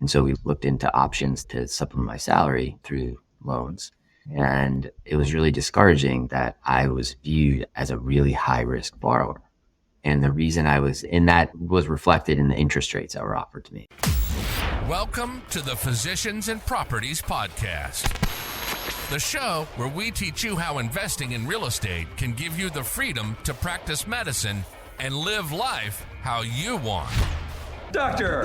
And so we looked into options to supplement my salary through loans. And it was really discouraging that I was viewed as a really high risk borrower. And the reason I was in that was reflected in the interest rates that were offered to me. Welcome to the Physicians and Properties Podcast, the show where we teach you how investing in real estate can give you the freedom to practice medicine and live life how you want. Doctor!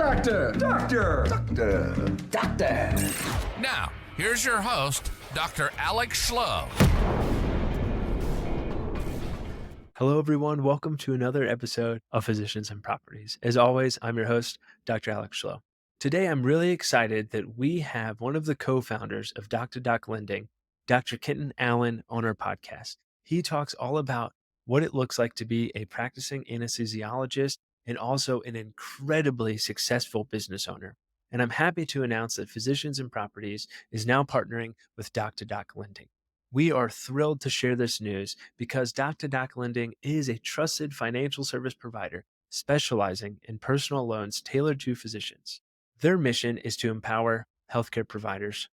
Now, here's your host, Dr. Alex Schloe. Hello, everyone. Welcome to another episode of Physicians and Properties. As always, I'm your host, Dr. Alex Schloe. Today, I'm really excited that we have one of the co-founders of Doc2Doc Lending, Dr. Kenton Allen, on our podcast. He talks all about what it looks like to be a practicing anesthesiologist and also an incredibly successful business owner. And I'm happy to announce that Physicians and Properties is now partnering with Doc2Doc Lending. We are thrilled to share this news because Doc2Doc Lending is a trusted financial service provider specializing in personal loans tailored to physicians. Their mission is to empower healthcare providers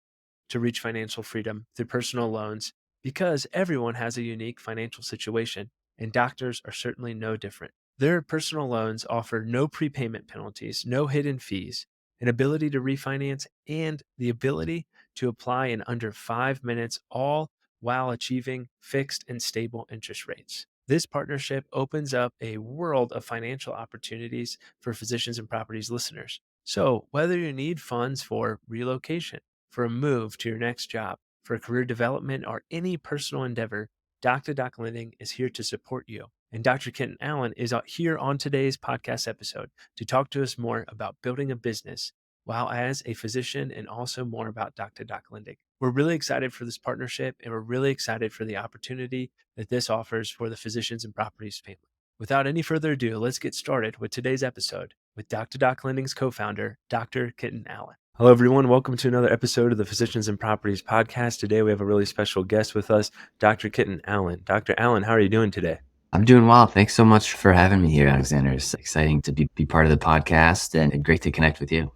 to reach financial freedom through personal loans because everyone has a unique financial situation, and doctors are certainly no different. Their personal loans offer no prepayment penalties, no hidden fees, an ability to refinance, and the ability to apply in under 5 minutes, all while achieving fixed and stable interest rates. This partnership opens up a world of financial opportunities for Physicians and Properties listeners. So whether you need funds for relocation, for a move to your next job, for career development, or any personal endeavor, Doc2Doc Lending is here to support you. And Dr. Kenton Allen is here on today's podcast episode to talk to us more about building a business while as a physician, and also more about Doc2Doc Lending. We're really excited for this partnership, and we're really excited for the opportunity that this offers for the Physicians and Properties family. Without any further ado, let's get started with today's episode with Doc2Doc Lending's co-founder, Dr. Kenton Allen. Hello, everyone. Welcome to another episode of the Physicians and Properties podcast. Today, we have a really special guest with us, Dr. Kenton Allen. Dr. Allen, how are you doing today? I'm doing well. Thanks so much for having me here, Alexander. It's exciting to be part of the podcast and great to connect with you.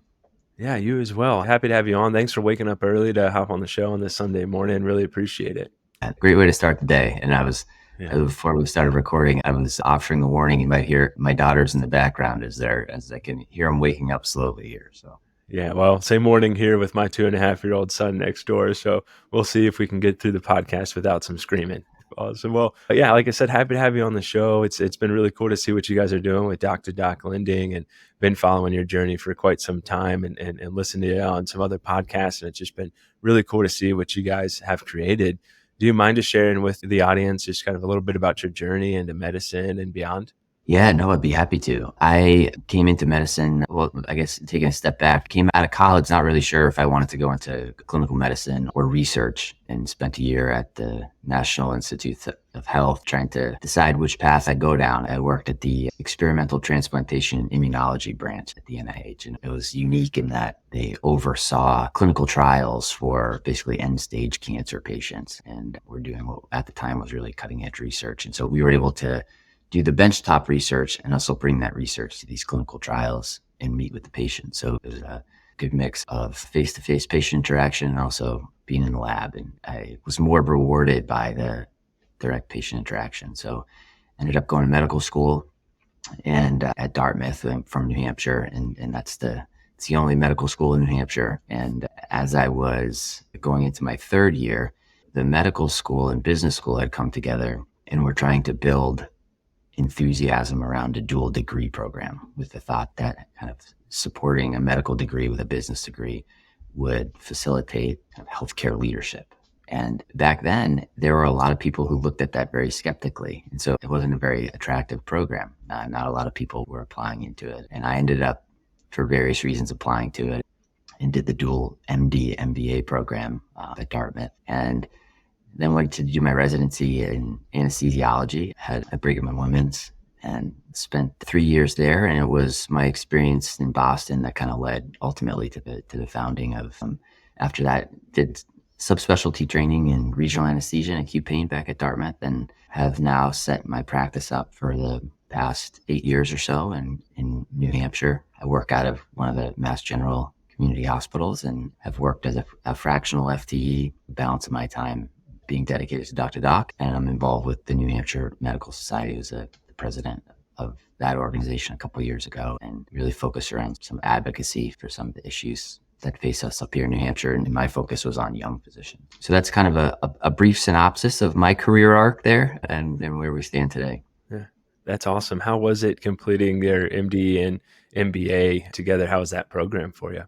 Yeah, you as well. Happy to have you on. Thanks for waking up early to hop on the show on this Sunday morning. Really appreciate it. Great way to start the day. And before we started recording, I was offering a warning. You might hear my daughters in the background as I can hear them waking up slowly here. So. Yeah, well, same morning here with my 2.5-year-old son next door. So we'll see if we can get through the podcast without some screaming. Awesome. Well, yeah, like I said, happy to have you on the show. It's been really cool to see what you guys are doing with Doc2Doc Lending, and been following your journey for quite some time and listening to you on some other podcasts. And it's just been really cool to see what you guys have created. Do you mind just sharing with the audience just kind of a little bit about your journey into medicine and beyond? Yeah, no, I'd be happy to. I came into medicine, well, I guess taking a step back, came out of college, not really sure if I wanted to go into clinical medicine or research, and spent a year at the National Institutes of Health trying to decide which path I'd go down. I worked at the Experimental Transplantation and Immunology branch at the NIH, and it was unique in that they oversaw clinical trials for basically end-stage cancer patients, and we're doing what at the time was really cutting-edge research. And so we were able to do the benchtop research and also bring that research to these clinical trials and meet with the patient. So it was a good mix of face-to-face patient interaction and also being in the lab. And I was more rewarded by the direct patient interaction. So I ended up going to medical school and at Dartmouth. I'm from New Hampshire, and it's the only medical school in New Hampshire. And as I was going into my third year, the medical school and business school had come together and were trying to build enthusiasm around a dual degree program, with the thought that kind of supporting a medical degree with a business degree would facilitate kind of healthcare leadership. And back then, there were a lot of people who looked at that very skeptically. And so it wasn't a very attractive program. Not a lot of people were applying into it. And I ended up, for various reasons, applying to it and did the dual MD MBA program at Dartmouth. And then went to do my residency in anesthesiology at Brigham and Women's, and spent 3 years there. And it was my experience in Boston that kind of led ultimately to the founding of. After that, did subspecialty training in regional anesthesia and acute pain back at Dartmouth, and have now set my practice up for the past 8 years or so in New Hampshire. I work out of one of the Mass General community hospitals and have worked as a fractional FTE, balance of my time being dedicated to Doc2Doc. And I'm involved with the New Hampshire Medical Society. I was the president of that organization a couple of years ago, and really focused around some advocacy for some of the issues that face us up here in New Hampshire. And my focus was on young physicians. So that's kind of a brief synopsis of my career arc there and where we stand today. Yeah, that's awesome. How was it completing your MD and MBA together? How was that program for you?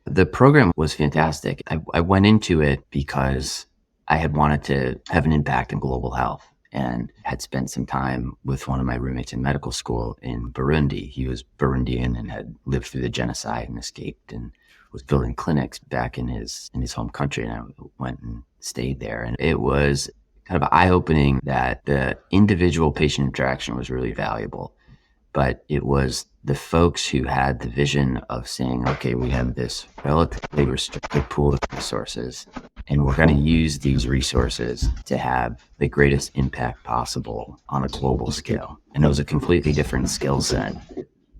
The program was fantastic. I went into it because I had wanted to have an impact in global health and had spent some time with one of my roommates in medical school in Burundi. He was Burundian and had lived through the genocide and escaped and was building clinics back in his home country. And I went and stayed there. And it was kind of eye-opening that the individual patient interaction was really valuable. But it was the folks who had the vision of saying, okay, we have this relatively restricted pool of resources, and we're going to use these resources to have the greatest impact possible on a global scale. And it was a completely different skill set.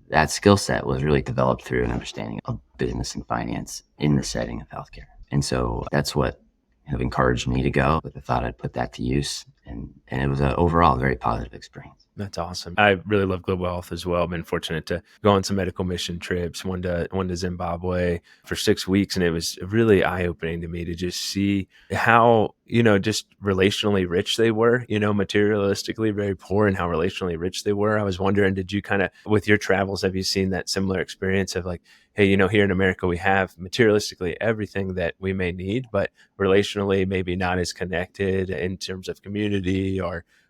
That skill set was really developed through an understanding of business and finance in the setting of healthcare. And so that's what kind of encouraged me to go with the thought I'd put that to use. And it was an overall very positive experience. That's awesome. I really love global health as well. I've been fortunate to go on some medical mission trips, one to Zimbabwe for 6 weeks. And it was really eye-opening to me to just see how, just relationally rich they were, materialistically very poor, and how relationally rich they were. I was wondering, did you kind of, with your travels, have you seen that similar experience of like, hey, here in America, we have materialistically everything that we may need, but relationally maybe not as connected in terms of community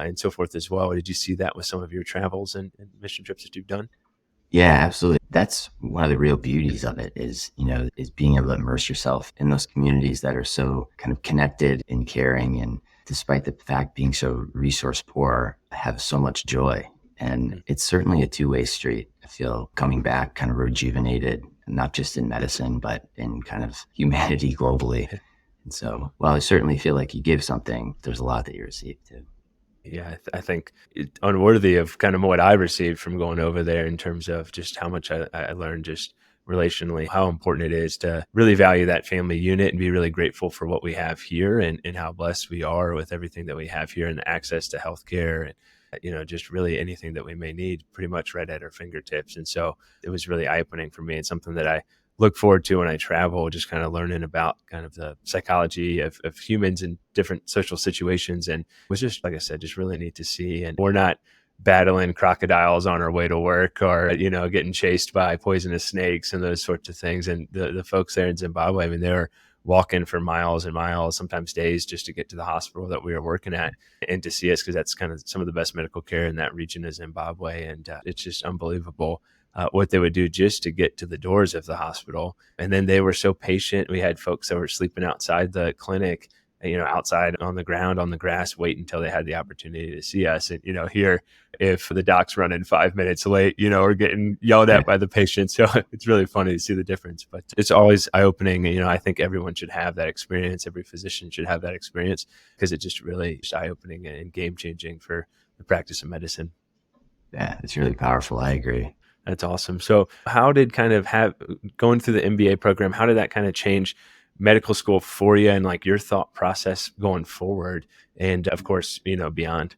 and so forth as well. Did you see that with some of your travels and mission trips that you've done? Yeah, absolutely. That's one of the real beauties of it is being able to immerse yourself in those communities that are so kind of connected and caring. And despite the fact being so resource poor, have so much joy. And it's certainly a two-way street. I feel coming back kind of rejuvenated, not just in medicine, but in kind of humanity globally. And so while I certainly feel like you give something, there's a lot that you receive too. Yeah, I think it's unworthy of kind of what I received from going over there in terms of just how much I learned just relationally, how important it is to really value that family unit and be really grateful for what we have here and how blessed we are with everything that we have here and the access to healthcare and just really anything that we may need pretty much right at our fingertips. And so it was really eye-opening for me and something that I look forward to when I travel, just kind of learning about kind of the psychology of humans in different social situations. And it was just, like I said, just really neat to see. And we're not battling crocodiles on our way to work or, getting chased by poisonous snakes and those sorts of things. And the folks there in Zimbabwe, I mean, they were walking for miles and miles, sometimes days, just to get to the hospital that we were working at and to see us, because that's kind of some of the best medical care in that region of Zimbabwe. And it's just unbelievable what they would do just to get to the doors of the hospital. And then they were so patient. We had folks that were sleeping outside the clinic, outside on the ground, on the grass, wait until they had the opportunity to see us. And, here, if the doc's running 5 minutes late, we're getting yelled at by the patient. So it's really funny to see the difference, but it's always eye-opening. I think everyone should have that experience. Every physician should have that experience because it's just really eye-opening and game-changing for the practice of medicine. Yeah, it's really powerful. I agree. That's awesome. So how did kind of going through the MBA program, how did that kind of change medical school for you and like your thought process going forward and of course, beyond?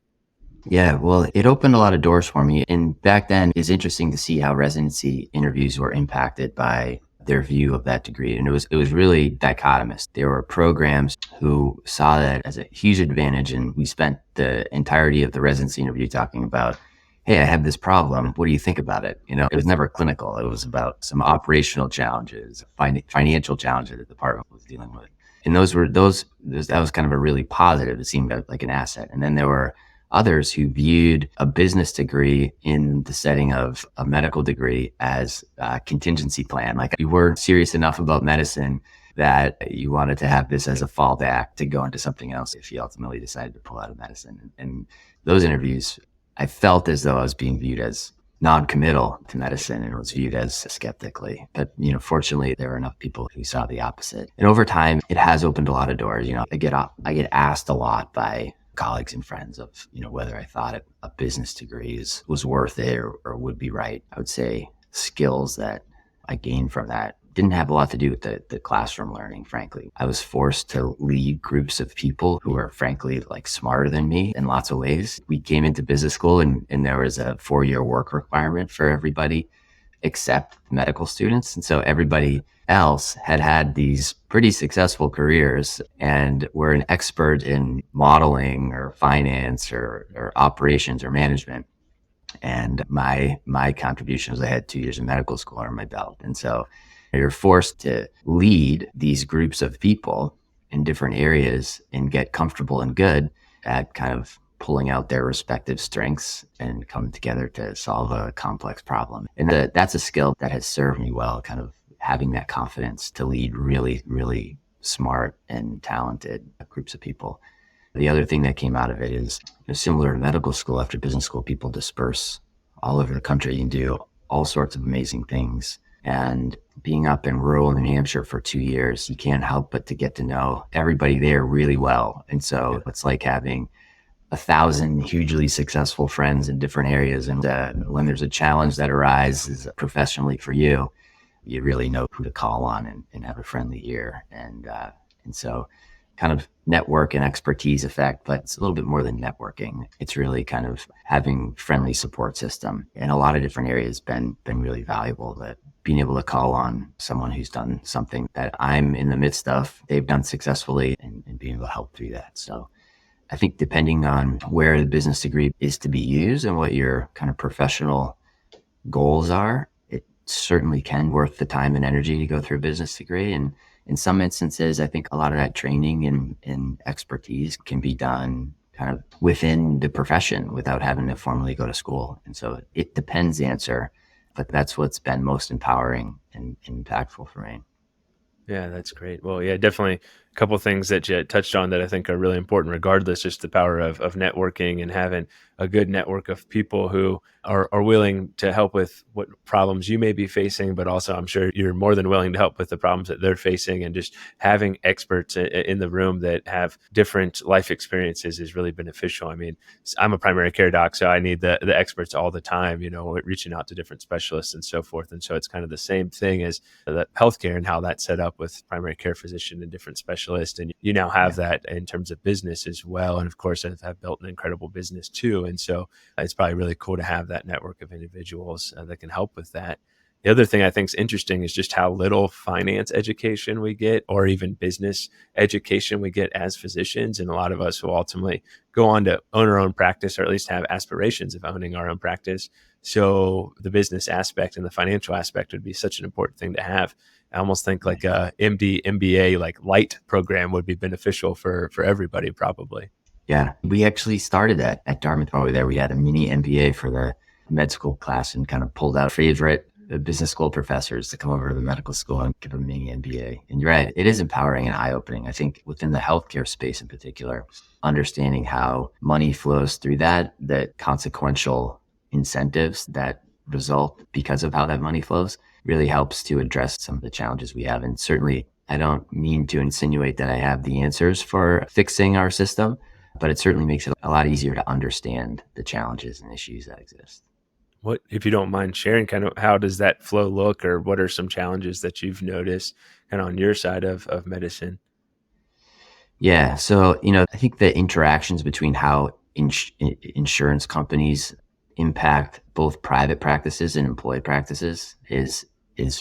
Yeah, well, it opened a lot of doors for me. And back then it's interesting to see how residency interviews were impacted by their view of that degree. And it was really dichotomous. There were programs who saw that as a huge advantage. And we spent the entirety of the residency interview talking about, hey, I have this problem. What do you think about it? It was never clinical. It was about some operational challenges, financial challenges that the department was dealing with. And that was kind of a really positive. It seemed like an asset. And then there were others who viewed a business degree in the setting of a medical degree as a contingency plan. Like you weren't serious enough about medicine that you wanted to have this as a fallback to go into something else if you ultimately decided to pull out of medicine. And those interviews, I felt as though I was being viewed as non-committal to medicine and was viewed as skeptically. But, fortunately, there were enough people who saw the opposite. And over time, it has opened a lot of doors. I get asked a lot by colleagues and friends of, whether I thought a business degree was worth it or would be right. I would say skills that I gained from that didn't have a lot to do with the classroom learning, frankly. I was forced to lead groups of people who were frankly like smarter than me in lots of ways. We came into business school and there was a 4-year work requirement for everybody except medical students. And so everybody else had these pretty successful careers and were an expert in modeling or finance or operations or management. And my contribution was I had 2 years of medical school under my belt. And so you're forced to lead these groups of people in different areas and get comfortable and good at kind of pulling out their respective strengths and come together to solve a complex problem. And that's a skill that has served me well, kind of having that confidence to lead really, really smart and talented groups of people. The other thing that came out of it is, similar to medical school, after business school, people disperse all over the country and do all sorts of amazing things. And being up in rural New Hampshire for 2 years, you can't help but to get to know everybody there really well. And so it's like having 1,000 hugely successful friends in different areas. And when there's a challenge that arises professionally for you, you really know who to call on and have a friendly ear. And so kind of network and expertise effect, but it's a little bit more than networking. It's really kind of having friendly support system in a lot of different areas been really valuable. That being able to call on someone who's done something that I'm in the midst of, they've done successfully, and being able to help through that. So I think depending on where the business degree is to be used and what your kind of professional goals are, it certainly can worth the time and energy to go through a business degree. And in some instances, I think a lot of that training and expertise can be done kind of within the profession without having to formally go to school. And so it depends answer, but that's what's been most empowering and impactful for me. Yeah, that's great. Well, yeah, definitely a couple of things that you touched on that I think are really important, regardless, just the power of networking and having a good network of people who are willing to help with what problems you may be facing, but also I'm sure you're more than willing to help with the problems that they're facing, and just having experts in the room that have different life experiences is really beneficial. I mean, I'm a primary care doc, so I need the experts all the time, reaching out to different specialists and so forth. And so it's kind of the same thing as the healthcare and how that's set up with primary care physician and different specialists. And you now have that in terms of business as well. And of course, I've built an incredible business too. And so it's probably really cool to have that network of individuals that can help with that. The other thing I think is interesting is just how little finance education we get, or even business education we get as physicians. And a lot of us will ultimately go on to own our own practice, or at least have aspirations of owning our own practice. So the business aspect and the financial aspect would be such an important thing to have. I almost think like a MD, MBA, like light program would be beneficial for everybody probably. Yeah, we actually started that at Dartmouth while we were there. We had a mini MBA for the med school class and kind of pulled out favorite business school professors to come over to the medical school and give a mini MBA. And you're right, it is empowering and eye-opening. I think within the healthcare space in particular, understanding how money flows through that consequential incentives that result because of how that money flows really helps to address some of the challenges we have. And certainly, I don't mean to insinuate that I have the answers for fixing our system, but it certainly makes it a lot easier to understand the challenges and issues that exist. What, if you don't mind sharing, kind of how does that flow look, or what are some challenges that you've noticed kind of on your side of medicine? Yeah. So, I think the interactions between how insurance companies impact both private practices and employee practices is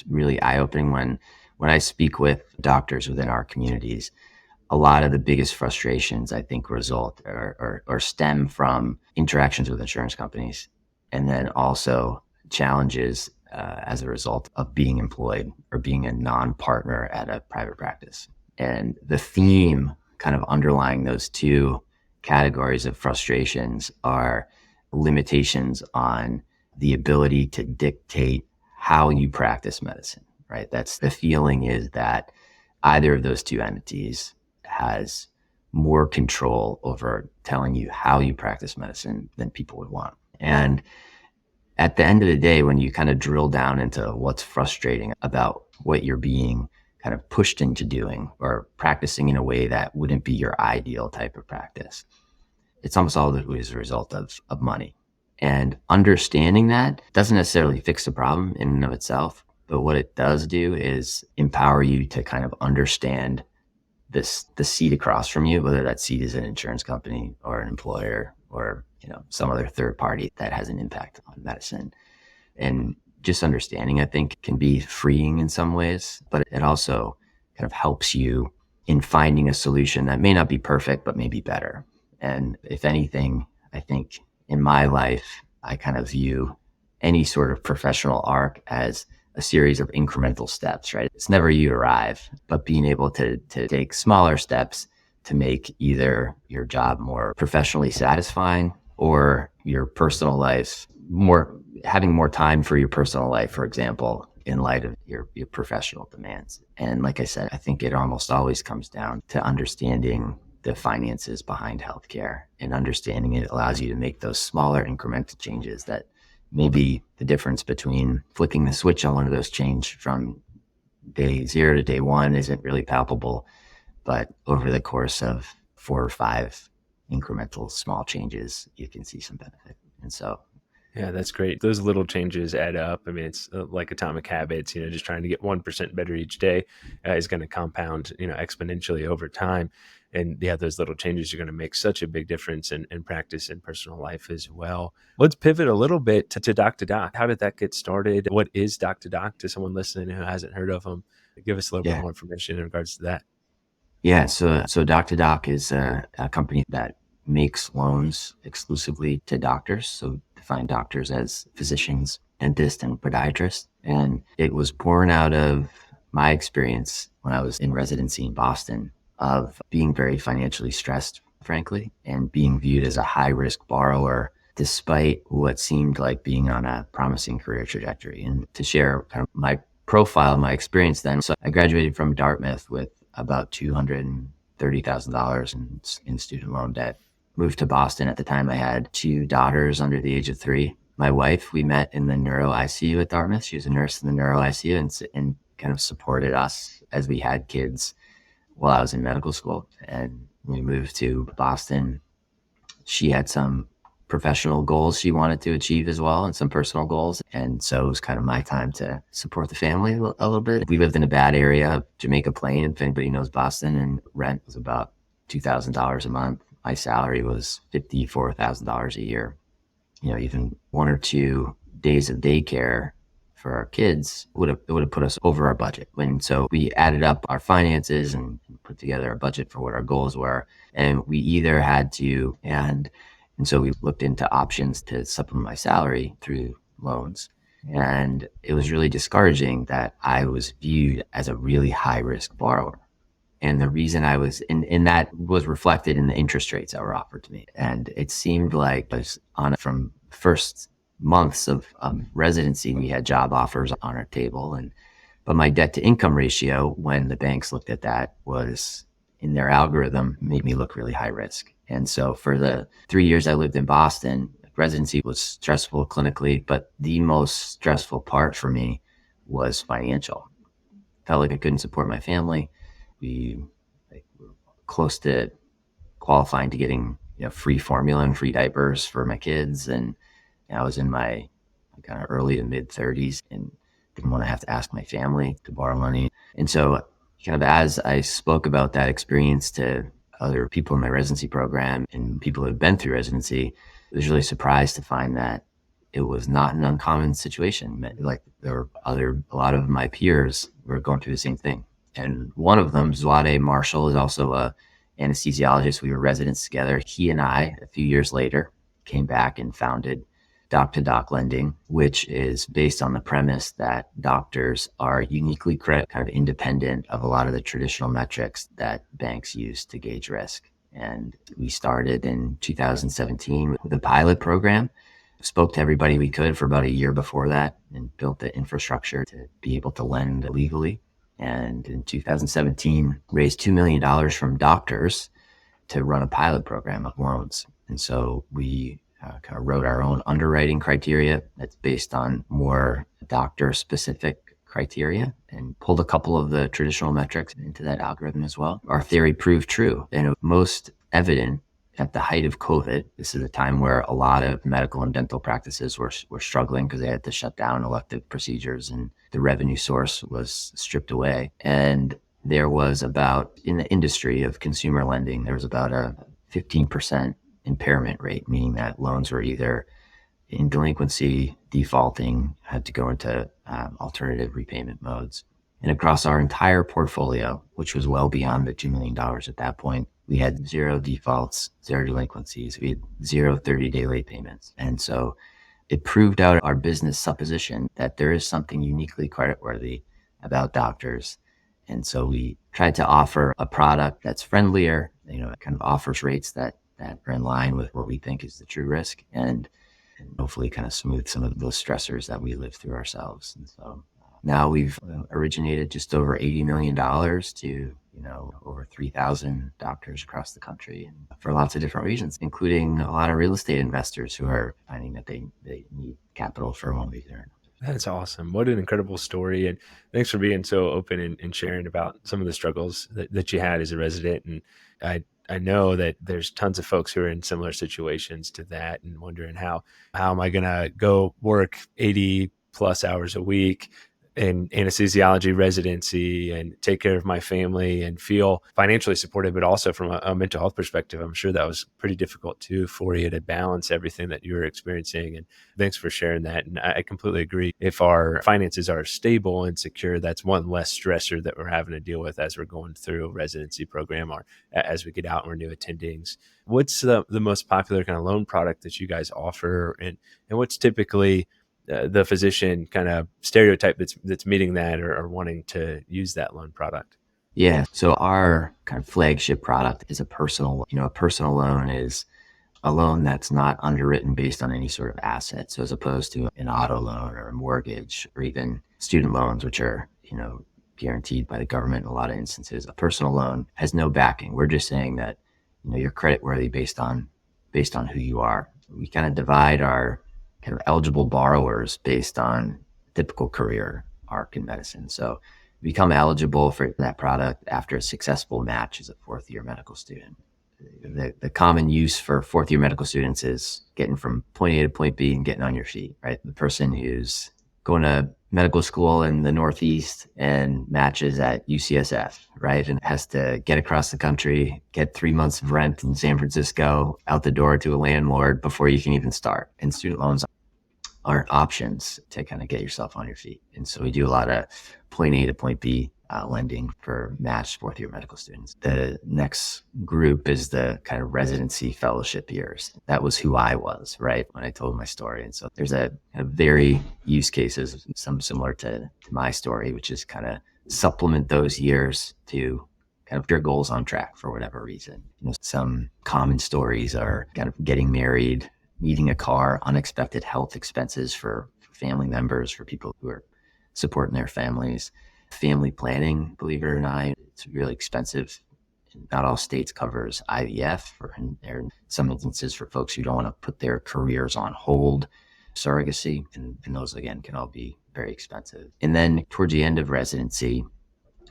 really eye-opening. When I speak with doctors within our communities, a lot of the biggest frustrations I think result or stem from interactions with insurance companies, and then also challenges as a result of being employed or being a non-partner at a private practice. And the theme kind of underlying those two categories of frustrations are limitations on the ability to dictate how you practice medicine, right? That's the feeling, is that either of those two entities has more control over telling you how you practice medicine than people would want. And at the end of the day, when you kind of drill down into what's frustrating about what you're being kind of pushed into doing or practicing in a way that wouldn't be your ideal type of practice, it's almost always a result of money. And understanding that doesn't necessarily fix the problem in and of itself, But what it does do is empower you to kind of understand the seat across from you, whether that seat is an insurance company or an employer or, some other third party that has an impact on medicine. And just understanding, I think, can be freeing in some ways, but it also kind of helps you in finding a solution that may not be perfect, but may be better. And if anything, I think in my life, I kind of view any sort of professional arc as a series of incremental steps, right? It's never you arrive, but being able to take smaller steps to make either your job more professionally satisfying or your personal life having more time for your personal life, for example, in light of your professional demands. And like I said, I think it almost always comes down to understanding the finances behind healthcare, and understanding it allows you to make those smaller incremental changes that maybe the difference between flicking the switch on one of those change from day 0 to day 1 isn't really palpable, but over the course of 4 or 5 incremental small changes, you can see some benefit. And so yeah, that's great. Those little changes add up. I mean, it's like atomic habits, just trying to get 1% better each day is going to compound, exponentially over time. And yeah, those little changes are going to make such a big difference in practice and personal life as well. Let's pivot a little bit to Doc2Doc. How did that get started? What is Doc2Doc to someone listening who hasn't heard of them? Give us a little bit more information in regards to that. Yeah, so Doc2Doc is a company that makes loans exclusively to doctors. So define doctors as physicians, dentists, and podiatrists. And it was born out of my experience when I was in residency in Boston of being very financially stressed, frankly, and being viewed as a high-risk borrower despite what seemed like being on a promising career trajectory. And to share kind of my profile, my experience then, so I graduated from Dartmouth with about $230,000 in student loan debt. Moved to Boston. At the time, I had 2 daughters under the age of 3. My wife, we met in the neuro ICU at Dartmouth. She was a nurse in the neuro ICU and kind of supported us as we had kids while I was in medical school. And we moved to Boston. She had some professional goals she wanted to achieve as well, and some personal goals. And so it was kind of my time to support the family a little bit. We lived in a bad area, Jamaica Plain, if anybody knows Boston, and rent was about $2,000 a month. My salary was $54,000 a year. Even 1 or 2 days of daycare for our kids would have put us over our budget. And so we added up our finances and put together a budget for what our goals were. And we either had to, and so we looked into options to supplement my salary through loans. And it was really discouraging that I was viewed as a really high risk borrower. And the reason I was in that was reflected in the interest rates that were offered to me. And it seemed like I was from first months of residency, we had job offers on our table. But my debt to income ratio, when the banks looked at that, was in their algorithm, made me look really high risk. And so for the 3 years I lived in Boston, residency was stressful clinically, but the most stressful part for me was financial. Felt like I couldn't support my family. We were close to qualifying to getting free formula and free diapers for my kids, and I was in my kind of early to mid 30s and didn't want to have to ask my family to borrow money. And so kind of as I spoke about that experience to other people in my residency program and people who had been through residency, I was really surprised to find that it was not an uncommon situation. Like there were a lot of my peers were going through the same thing. And one of them, Schloe Marshall, is also a anesthesiologist. We were residents together. He and I, a few years later, came back and founded Doc2Doc Lending, which is based on the premise that doctors are uniquely kind of independent of a lot of the traditional metrics that banks use to gauge risk. And we started in 2017 with a pilot program. Spoke to everybody we could for about a year before that and built the infrastructure to be able to lend legally. And in 2017, raised $2 million from doctors to run a pilot program of loans. And so we kind of wrote our own underwriting criteria that's based on more doctor-specific criteria and pulled a couple of the traditional metrics into that algorithm as well. Our theory proved true, and it was most evident at the height of COVID. This is a time where a lot of medical and dental practices were struggling because they had to shut down elective procedures and the revenue source was stripped away. And there was about, in the industry of consumer lending, there was about a 15% impairment rate, meaning that loans were either in delinquency, defaulting, had to go into alternative repayment modes. And across our entire portfolio, which was well beyond the $2 million at that point, we had 0 defaults, 0 delinquencies. We had 0 30-day late payments. And so it proved out our business supposition that there is something uniquely creditworthy about doctors. And so we tried to offer a product that's friendlier, it kind of offers rates that are in line with what we think is the true risk and hopefully kind of smooth some of those stressors that we live through ourselves. And so now we've originated just over $80 million to, over 3,000 doctors across the country and for lots of different reasons, including a lot of real estate investors who are finding that they need capital for one reason or another. That's awesome. What an incredible story. And thanks for being so open and sharing about some of the struggles that you had as a resident. And I know that there's tons of folks who are in similar situations to that and wondering how am I going to go work 80 plus hours a week in anesthesiology residency and take care of my family and feel financially supported, but also from a mental health perspective. I'm sure that was pretty difficult too for you to balance everything that you were experiencing. And thanks for sharing that. And I completely agree. If our finances are stable and secure, that's one less stressor that we're having to deal with as we're going through a residency program or as we get out and we're new attendings. What's the most popular kind of loan product that you guys offer? And what's typically the physician kind of stereotype that's meeting that or wanting to use that loan product? Yeah. So our kind of flagship product is a personal loan is a loan that's not underwritten based on any sort of asset. So as opposed to an auto loan or a mortgage or even student loans, which are, guaranteed by the government in a lot of instances, a personal loan has no backing. We're just saying that, you're creditworthy based on who you are. We kind of divide our kind of eligible borrowers based on typical career arc in medicine. So you become eligible for that product after a successful match as a fourth-year medical student. The common use for fourth-year medical students is getting from point A to point B and getting on your feet, right? The person who's going to medical school in the Northeast and matches at UCSF, right? And has to get across the country, get 3 months of rent in San Francisco, out the door to a landlord before you can even start. And student loans aren't options to kind of get yourself on your feet. And so we do a lot of point A to point B lending for matched fourth-year medical students. The next group is the kind of residency fellowship years. That was who I was, right, when I told my story. And so there's a very use cases, some similar to my story, which is kind of supplement those years to kind of your goals on track for whatever reason. Some common stories are kind of getting married, needing a car, unexpected health expenses for family members, for people who are supporting their families. Family planning, believe it or not, it's really expensive. Not all states covers IVF, and there are some instances for folks who don't want to put their careers on hold. Surrogacy, and those again can all be very expensive. And then towards the end of residency,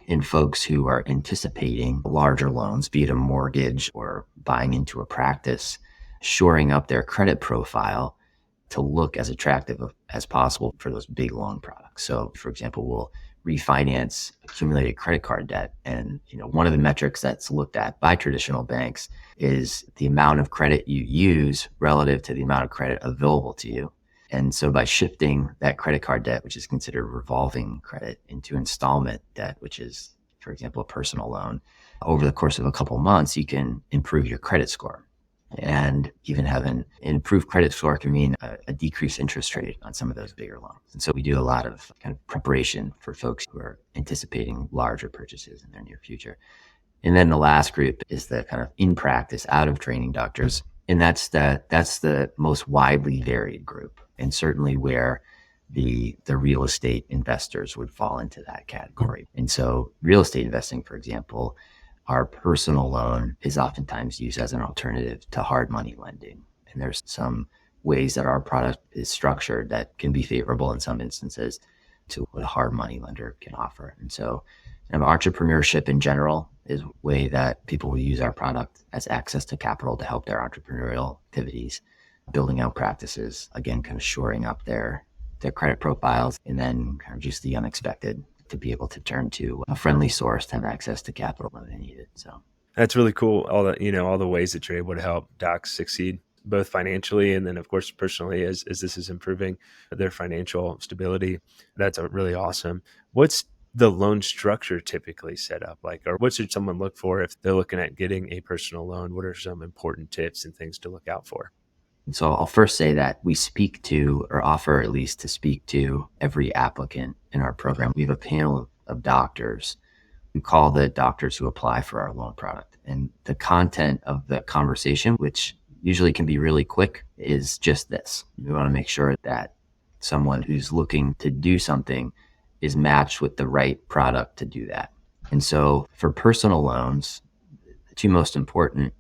in folks who are anticipating larger loans, be it a mortgage or buying into a practice, shoring up their credit profile to look as attractive as possible for those big loan products. So, for example, we'll refinance accumulated credit card debt. And, one of the metrics that's looked at by traditional banks is the amount of credit you use relative to the amount of credit available to you. And so by shifting that credit card debt, which is considered revolving credit, into installment debt, which is, for example, a personal loan, over the course of a couple of months, you can improve your credit score. And even having an improved credit score can mean a decreased interest rate on some of those bigger loans. And so we do a lot of kind of preparation for folks who are anticipating larger purchases in their near future. And then the last group is the kind of in practice, out of training doctors. And that's the most widely varied group, and certainly where the real estate investors would fall into that category. And so real estate investing, for example, our personal loan is oftentimes used as an alternative to hard money lending. And there's some ways that our product is structured that can be favorable in some instances to what a hard money lender can offer. And so And entrepreneurship in general is a way that people will use our product as access to capital to help their entrepreneurial activities, building out practices, again, kind of shoring up their credit profiles, and then kind of just the unexpected to be able to turn to a friendly source to have access to capital when they need it. So That's really cool. All the ways that you're able to help docs succeed, both financially and then, of course, personally, as this is improving their financial stability. That's really awesome. What's the loan structure typically set up like, or what should someone look for if they're looking at getting a personal loan? What are some important tips and things to look out for? So I'll first say that we speak to, or offer at least to speak to, every applicant in our program. We have a panel of doctors. We call the doctors who apply for our loan product. And the content of the conversation, which usually can be really quick, is just this. We want to make sure that someone who's looking to do something is matched with the right product to do that. And so for personal loans, the two most important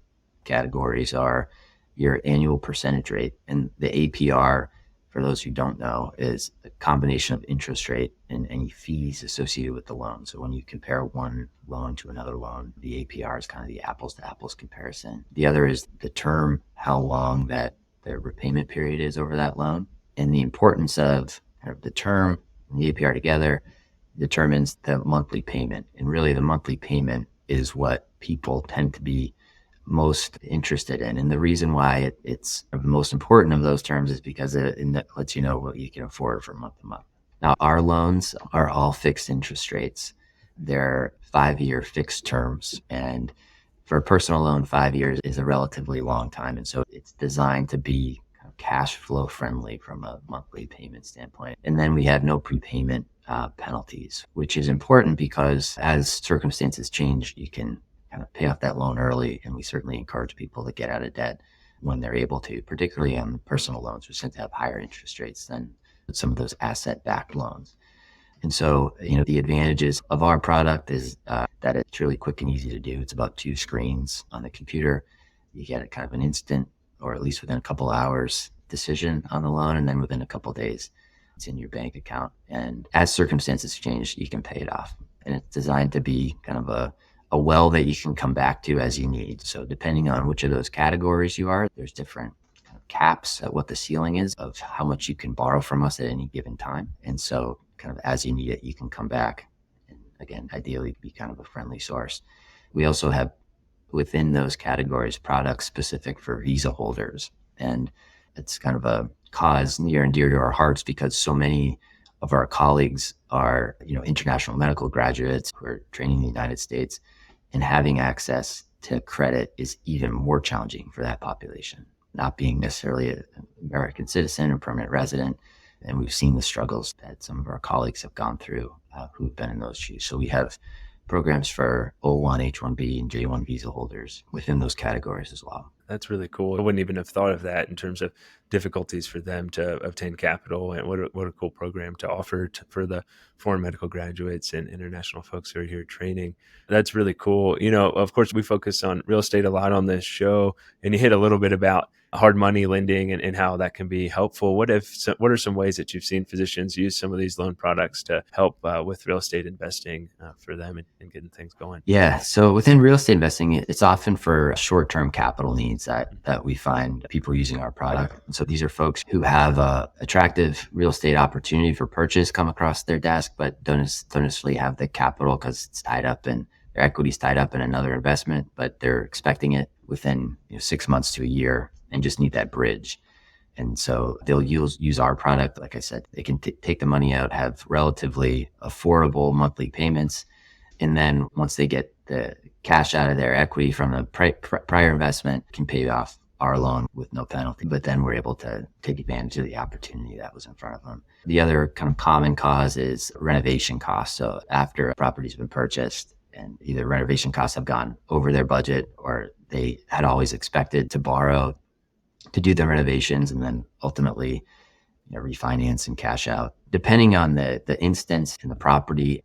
categories are your annual percentage rate, and the APR, for those who don't know, is a combination of interest rate and any fees associated with the loan. So when you compare one loan to another loan, the APR is kind of the apples to apples comparison. The other is the term, how long that the repayment period is over that loan. And the importance of kind of the term and the APR together determines the monthly payment. And really the monthly payment is what people tend to be most interested in. And the reason why it's the most important of those terms is because it lets you know what you can afford from month to month. Now, our loans are all fixed interest rates. They're 5-year fixed terms. And for a personal loan, 5 years is a relatively long time. And so it's designed to be kind of cash flow friendly from a monthly payment standpoint. And then we have no prepayment penalties, which is important because as circumstances change, you can kind of pay off that loan early. And we certainly encourage people to get out of debt when they're able to, particularly on personal loans, which tend to have higher interest rates than some of those asset-backed loans. And so, the advantages of our product is that it's really quick and easy to do. It's about 2 screens on the computer. You get kind of an instant, or at least within a couple hours, decision on the loan. And then within a couple of days, it's in your bank account. And as circumstances change, you can pay it off. And it's designed to be kind of a well that you can come back to as you need. So depending on which of those categories you are, there's different kind of caps at what the ceiling is of how much you can borrow from us at any given time. And so kind of as you need it, you can come back and, again, ideally be kind of a friendly source. We also have within those categories products specific for visa holders. And it's kind of a cause near and dear to our hearts because so many of our colleagues are, international medical graduates who are training in the United States, and having access to credit is even more challenging for that population, not being necessarily an American citizen or permanent resident. And we've seen the struggles that some of our colleagues have gone through who've been in those shoes. So we have programs for O1, H1B, and J1 visa holders within those categories as well. That's really cool. I wouldn't even have thought of that in terms of difficulties for them to obtain capital, and what a cool program to offer for the foreign medical graduates and international folks who are here training. That's really cool. Of course, we focus on real estate a lot on this show, and you hit a little bit about hard money lending and how that can be helpful. What are some ways that you've seen physicians use some of these loan products to help with real estate investing for them and getting things going? Yeah. So within real estate investing, it's often for short-term capital needs that we find people using our product. And so these are folks who have a attractive real estate opportunity for purchase come across their desk, but don't necessarily have the capital because it's tied up in their equity's tied up in another investment, but they're expecting it within 6 months to a year and just need that bridge. And so they'll use our product. Like I said, they can take the money out, have relatively affordable monthly payments. And then once they get the cash out of their equity from the prior investment, can pay off our loan with no penalty. But then we're able to take advantage of the opportunity that was in front of them. The other kind of common cause is renovation costs. So after a property's been purchased and either renovation costs have gone over their budget or they had always expected to borrow to do the renovations and then ultimately refinance and cash out. Depending on the instance in the property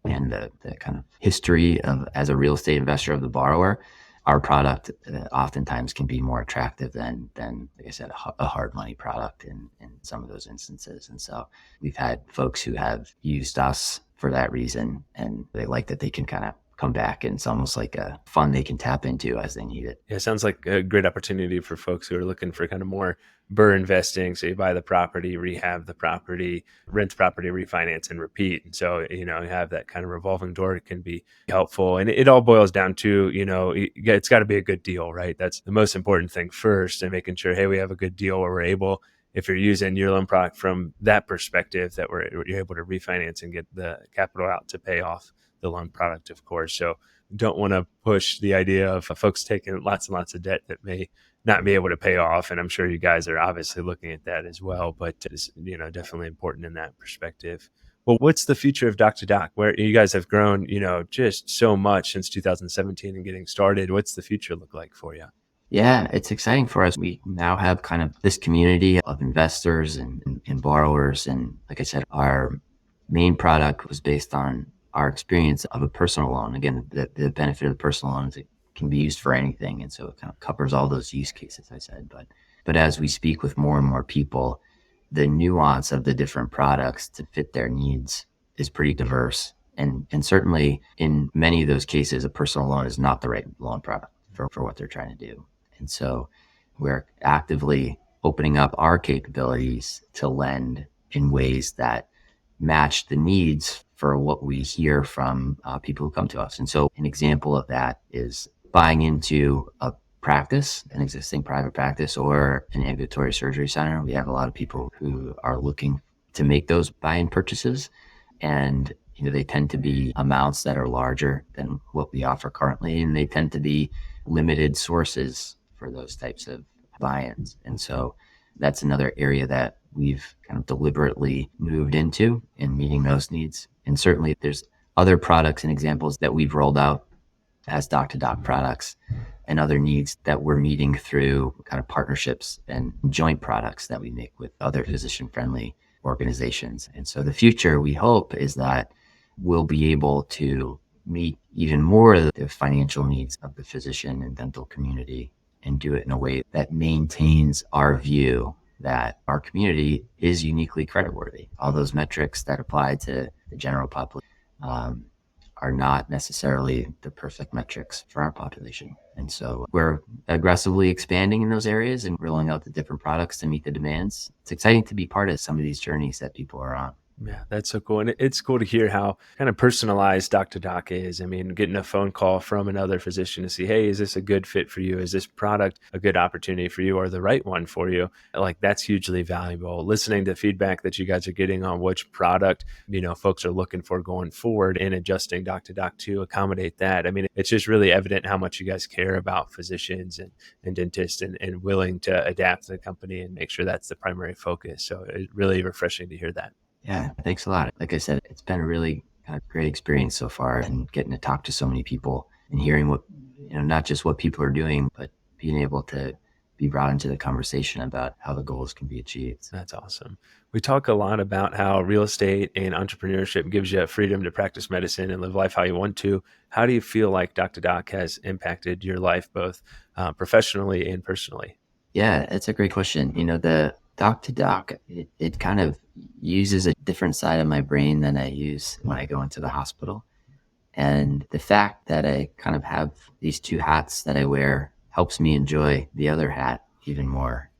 and the kind of history of as a real estate investor of the borrower, our product oftentimes can be more attractive than like I said, a hard money product in some of those instances. And so we've had folks who have used us for that reason, and they like that they can kind of come back, and it's almost like a fund they can tap into as they need it. Yeah, it sounds like a great opportunity for folks who are looking for kind of more BRRRR investing. So you buy the property, rehab the property, rent property, refinance and repeat. And so, you have that kind of revolving door. It can be helpful. And it all boils down to, it's got to be a good deal, right? That's the most important thing first, and making sure, hey, we have a good deal where we're able, if you're using your loan product from that perspective, that you're able to refinance and get the capital out to pay off the loan product, of course. So don't want to push the idea of folks taking lots and lots of debt that may not be able to pay off. And I'm sure you guys are obviously looking at that as well, but it's, definitely important in that perspective. Well, what's the future of Doc2Doc? Where you guys have grown, just so much since 2017 and getting started. What's the future look like for you? Yeah, it's exciting for us. We now have kind of this community of investors and borrowers. And like I said, our main product was based on our experience of a personal loan. Again, the benefit of the personal loan is it can be used for anything. And so it kind of covers all those use cases I said. But as we speak with more and more people, the nuance of the different products to fit their needs is pretty diverse. And certainly in many of those cases, a personal loan is not the right loan product for what they're trying to do. And so we're actively opening up our capabilities to lend in ways that match the needs for what we hear from people who come to us. And so an example of that is buying into a practice, an existing private practice, or an ambulatory surgery center. We have a lot of people who are looking to make those buy-in purchases, and they tend to be amounts that are larger than what we offer currently, and they tend to be limited sources for those types of buy-ins. And so that's another area that we've kind of deliberately moved into in meeting those needs. And certainly there's other products and examples that we've rolled out as Doc2Doc products and other needs that we're meeting through kind of partnerships and joint products that we make with other physician-friendly organizations. And so the future, we hope, is that we'll be able to meet even more of the financial needs of the physician and dental community and do it in a way that maintains our view that our community is uniquely creditworthy. All those metrics that apply to the general population are not necessarily the perfect metrics for our population. And so we're aggressively expanding in those areas and rolling out the different products to meet the demands. It's exciting to be part of some of these journeys that people are on. Yeah, that's so cool. And it's cool to hear how kind of personalized Doc2Doc is. I mean, getting a phone call from another physician to see, hey, is this a good fit for you? Is this product a good opportunity for you or the right one for you? Like, that's hugely valuable. Listening to feedback that you guys are getting on which product, folks are looking for going forward and adjusting Doc2Doc to accommodate that. I mean, it's just really evident how much you guys care about physicians and dentists and willing to adapt to the company and make sure that's the primary focus. So it's really refreshing to hear that. Yeah, thanks a lot. Like I said, it's been a really kind of great experience so far, and getting to talk to so many people and hearing what, not just what people are doing, but being able to be brought into the conversation about how the goals can be achieved. That's awesome. We talk a lot about how real estate and entrepreneurship gives you freedom to practice medicine and live life how you want to. How do you feel like Doc2Doc has impacted your life, both professionally and personally? Yeah, it's a great question. The Doc2Doc, it kind of uses a different side of my brain than I use when I go into the hospital. And the fact that I kind of have these two hats that I wear helps me enjoy the other hat even more.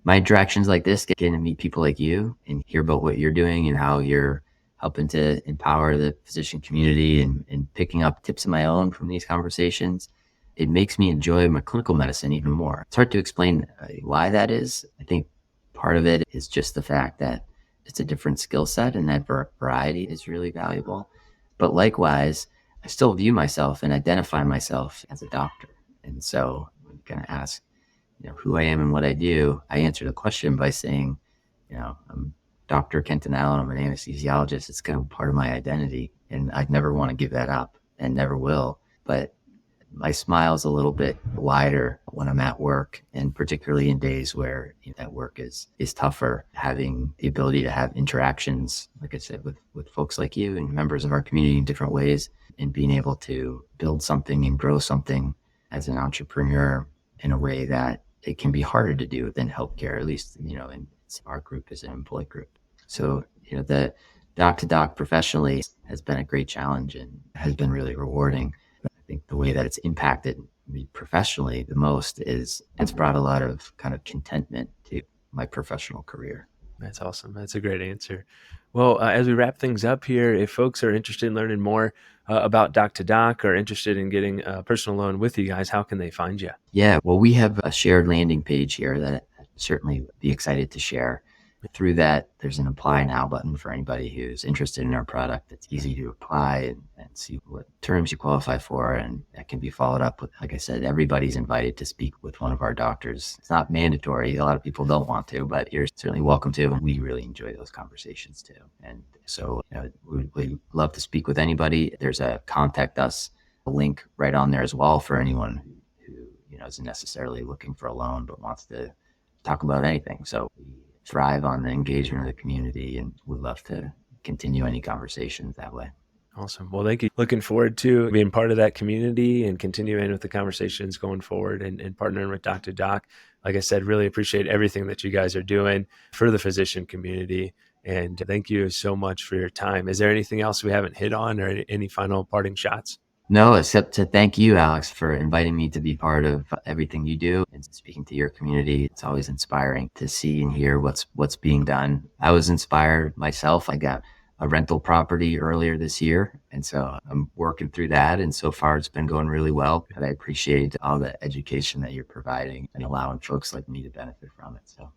My interactions like this, getting to meet people like you and hear about what you're doing and how you're helping to empower the physician community and picking up tips of my own from these conversations, it makes me enjoy my clinical medicine even more. It's hard to explain why that is. I think part of it is just the fact that it's a different skill set, and that variety is really valuable. But likewise, I still view myself and identify myself as a doctor. And so when you kind of ask, who I am and what I do, I answer the question by saying, I'm Dr. Kenton Allen. I'm an anesthesiologist. It's kind of part of my identity, and I'd never want to give that up and never will. But my smile's a little bit wider when I'm at work, and particularly in days where that work is tougher. Having the ability to have interactions, like I said, with folks like you and members of our community in different ways, and being able to build something and grow something as an entrepreneur in a way that it can be harder to do than healthcare, at least, in our group as an employee group. So, the Doc2Doc professionally has been a great challenge and has been really rewarding. I think the way that it's impacted me professionally the most is it's brought a lot of kind of contentment to my professional career. That's awesome. That's a great answer. Well, as we wrap things up here, if folks are interested in learning more about Doc2Doc or interested in getting a personal loan with you guys, how can they find you? Yeah, well, we have a shared landing page here that I'd certainly be excited to share. Through that, there's an apply now button for anybody who's interested in our product. It's easy to apply and see what terms you qualify for, and that can be followed up with, like I said, everybody's invited to speak with one of our doctors. It's not mandatory. A lot of people don't want to, but you're certainly welcome to. We really enjoy those conversations too. And so we'd love to speak with anybody. There's a contact us link right on there as well for anyone who isn't necessarily looking for a loan but wants to talk about anything. So we thrive on the engagement of the community, and we'd love to continue any conversations that way. Awesome. Well, thank you. Looking forward to being part of that community and continuing with the conversations going forward and partnering with Doc2Doc. Like I said, really appreciate everything that you guys are doing for the physician community. And thank you so much for your time. Is there anything else we haven't hit on or any final parting shots? No, except to thank you, Alex, for inviting me to be part of everything you do and speaking to your community. It's always inspiring to see and hear what's being done. I was inspired myself. I got a rental property earlier this year, and so I'm working through that. And so far, it's been going really well. And I appreciate all the education that you're providing and allowing folks like me to benefit from it. So.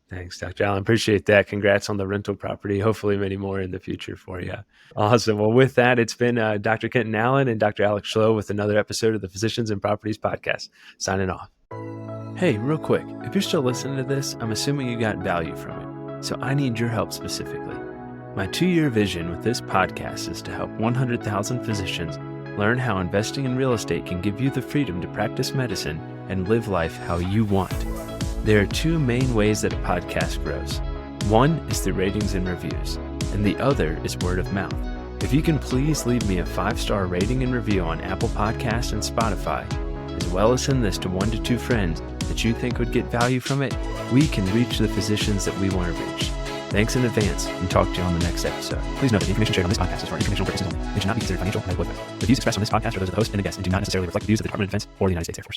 Thanks, Dr. Allen. Appreciate that. Congrats on the rental property. Hopefully many more in the future for you. Awesome. Well, with that, it's been Dr. Kenton Allen and Dr. Alex Schloe with another episode of the Physicians and Properties Podcast. Signing off. Hey, real quick, if you're still listening to this, I'm assuming you got value from it. So I need your help specifically. My 2-year vision with this podcast is to help 100,000 physicians learn how investing in real estate can give you the freedom to practice medicine and live life how you want. There are 2 main ways that a podcast grows. One is through ratings and reviews, and the other is word of mouth. If you can please leave me a 5-star rating and review on Apple Podcasts and Spotify, as well as send this to 1 to 2 friends that you think would get value from it, we can reach the physicians that we want to reach. Thanks in advance, and talk to you on the next episode. Please note that the information shared on this podcast is for informational purposes only and should not be considered financial or medical advice. The views expressed on this podcast are those of the host and the guest and do not necessarily reflect the views of the Department of Defense or the United States Air Force.